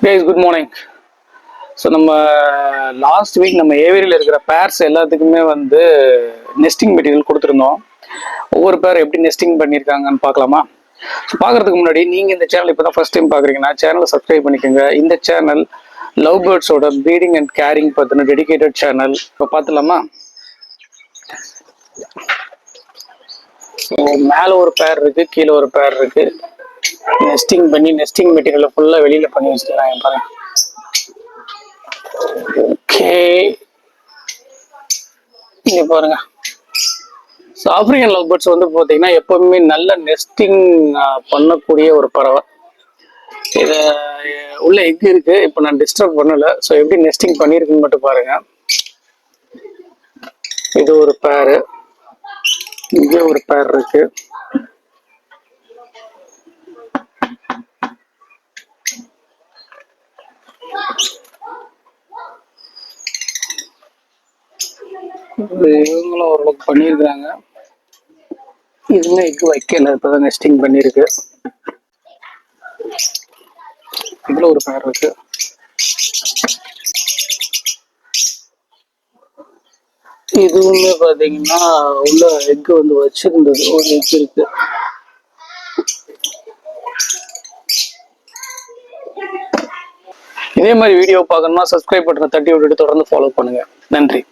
Guys good morning. So நம்ம last week நம்ம ஏவேரியில் இருக்கிற பேர்ஸ் எல்லாத்துக்குமே வந்து நெஸ்டிங் மெட்டீரியல் கொடுத்துருந்தோம். ஒவ்வொரு பேர் எப்படி நெஸ்டிங் பண்ணியிருக்காங்கன்னு பார்க்கலாமா? ஸோ பார்க்கறதுக்கு முன்னாடி நீங்கள் இந்த சேனல் இப்போ தான் ஃபர்ஸ்ட் டைம் பார்க்குறீங்கன்னா சேனலை சப்ஸ்கிரைப் பண்ணிக்கோங்க. இந்த சேனல் லவ் பேர்ட்ஸோட ப்ரீடிங் அண்ட் கேரிங் பற்றின டெடிகேட்டட் சேனல். இப்போ பார்த்துலாமா? ஸோ மேலே ஒரு பேர் இருக்கு, கீழே ஒரு பேர் இருக்கு. நெஸ்டிங் பண்ணி நெஸ்டிங் மெட்டீரியலை ஃபுல்லாக வெளியில் பண்ணி வச்சுக்கிறாங்க பாருங்க. ஓகே, இங்க பாருங்க. ஸோ ஆப்பிரிக்கன் லவ் பேர்ட்ஸ் வந்து பார்த்தீங்கன்னா எப்பவுமே நல்ல நெஸ்டிங் பண்ணக்கூடிய ஒரு பறவை. இது உள்ள எக் இருக்கு, இப்போ நான் டிஸ்டர்ப் பண்ணல. ஸோ எப்படி நெஸ்டிங் பண்ணியிருக்குன்னு மட்டும் பாருங்க. இது ஒரு பேரு, இங்கே ஒரு பேர் இருக்கு. இவங்களும் ஓரளவுக்கு பண்ணியிருக்காங்க. இதுவுமே எக் வைக்கல, இப்போதான் நெஸ்டிங் பண்ணியிருக்கு. இதுல ஒரு பேர் இருக்கு. இதுவுமே பாத்தீங்கன்னா உள்ள எக் வந்து வச்சிருந்தது, ஒரு எக் இருக்கு. இதே மாதிரி வீடியோ பார்க்கணும்னா சப்ஸ்கிரைப் பட்டனை தட்டி விட்டுட்டு தொடர்ந்து ஃபாலோ பண்ணுங்க. நன்றி.